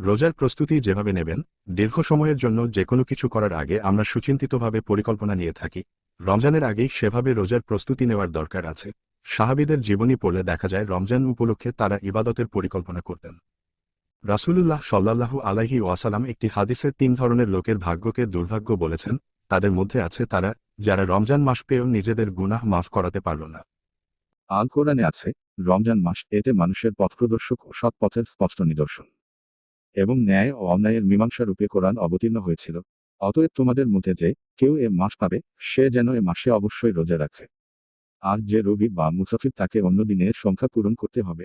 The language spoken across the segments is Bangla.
রোজার প্রস্তুতি যেভাবে নেবেন, দীর্ঘ সময়ের জন্য যেকোনো কিছু করার আগে আমরা সুচিন্তিতভাবে পরিকল্পনা নিয়ে থাকি, রমজানের আগেই সেভাবে রোজার প্রস্তুতি নেওয়ার দরকার আছে। সাহাবীদের জীবনী পড়লে দেখা যায় রমজান উপলক্ষে তারা ইবাদতের পরিকল্পনা করতেন। রাসূলুল্লাহ সাল্লাল্লাহু আলাইহি ওয়াসাল্লাম একটি হাদিসে ৩ ধরনের লোকের ভাগ্যকে দুর্ভাগ্য বলেছেন। তাদের মধ্যে আছে তারা, যারা রমজান মাস পেয়েও নিজেদের গুনাহ মাফ করাতে পারল না। আল কোরআনে আছে, রমজান মাস এতে মানুষের পথপ্রদর্শক ও সৎ পথের স্পষ্ট নিদর্শন এবং ন্যায় ও অন্যায়ের মীমাংসা রূপে কোরআন অবতীর্ণ হয়েছিল। অতএব তোমাদের মধ্যে যে কেউ এ মাস পাবে, সে যেন এ মাসে অবশ্যই রোজা রাখে। আর যে রোগী বা মুসাফির তাকে অন্য দিনের সংখ্যা পূরণ করতে হবে।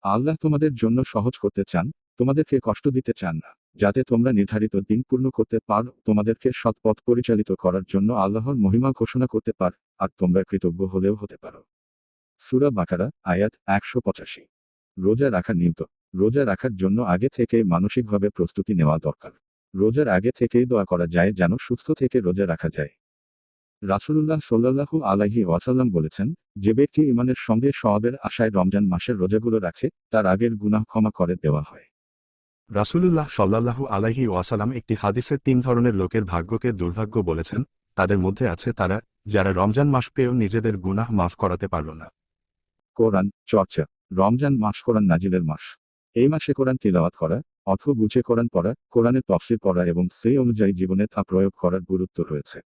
আল্লাহ তোমাদের জন্য সহজ করতে চান, তোমাদেরকে কষ্ট দিতে চান না, যাতে তোমরা নির্ধারিত দিন পূর্ণ করতে পার। তোমাদেরকে সৎ পথ পরিচালিত করার জন্য আল্লাহর মহিমা ঘোষণা করতে পার, আর তোমরা কৃতজ্ঞ হলেও হতে পারো। সূরা বাকারা, আয়াত ১৮৫। রোজা রাখার নিয়ত। রোজা রাখার জন্য আগে থেকে মানসিকভাবে প্রস্তুতি নেওয়া দরকার। রোজার আগে থেকেই দোয়া করা যায় যেন সুস্থ থেকে রোজা রাখা যায়। রাসূলুল্লাহ সাল্লাল্লাহু আলাইহি ওয়াসাল্লাম বলেছেন, যে ব্যক্তি ঈমানের সঙ্গে সওয়াবের আশায় রমজান মাসের রোজাগুলো রাখে, তার আগের গুনাহ ক্ষমা করে দেওয়া হয়। রাসূলুল্লাহ সাল্লাল্লাহু আলাইহি ওয়াসাল্লাম একটি হাদিসে ৩ ধরনের লোকের ভাগ্যকে দুর্ভাগ্য বলেছেন। তাদের মধ্যে আছে তারা, যারা রমজান মাস পেয়েও নিজেদের গুনাহ মাফ করাতে পারল না। কোরআন চর্চা। রমজান মাস কোরআন নাজিলের মাস। এই মাসে কোরআন তিলাওয়াত করা, অর্থ বুঝে কোরআন পড়া, কোরআনের তফসির পড়া এবং সেই অনুযায়ী জীবনে তা প্রয়োগ করার গুরুত্ব রয়েছে।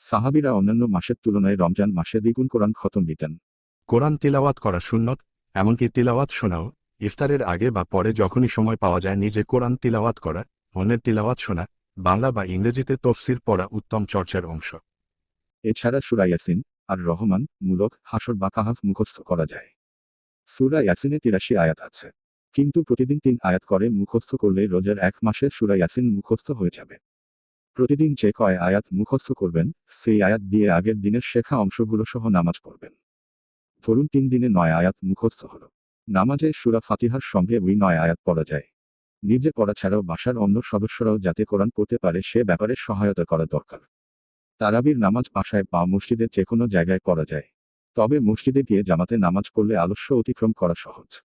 সাহাবীরা অন্যান্য মাসের তুলনায় রমজান মাসে দ্বিগুণ কোরআন খতম দিতেন। কোরআন তিলাওয়াত করা সুন্নত, এমনকি তিলাওয়াত শোনাও। ইফতারের আগে বা পরে যখনই সময় পাওয়া যায় নিজে কোরআন তিলাওয়াত করা, অন্যের তিলাওয়াত শোনা, বাংলা বা ইংরেজিতে তফসির পড়া উত্তম চর্চার অংশ। এছাড়া সূরা ইয়াসিন, আর রহমান, মুলক, হাসর বা কাহাফ মুখস্থ করা যায়। সূরা ইয়াসিনে ৮৩ আয়াত আছে। কিন্তু প্রতিদিন ৩ আয়াত করে মুখস্থ করলে রোজার ১ মাসে সূরা ইয়াসিন মুখস্থ হয়ে যাবে। প্রতিদিন যে কয় আয়াত মুখস্থ করবেন, সেই আয়াত দিয়ে আগের দিনের শেখা অংশগুলো সহ নামাজ পড়বেন। ধরুন ৩ দিনে ৯ আয়াত মুখস্থ হলো। নামাজে সূরা ফাতিহার সঙ্গে ওই ৯ আয়াত পড়া যায়। নিজে পড়া ছাড়াও বাসার অন্য সদস্যরাও যাতে কোরআন পড়তে পারে সে ব্যাপারে সহায়তা করা দরকার। তারাবির নামাজ বাসায় বা মসজিদের যেকোনো জায়গায় পড়া যায়। তবে মসজিদে গিয়ে জামাতে নামাজ পড়লে আলস্য অতিক্রম করা সহজ।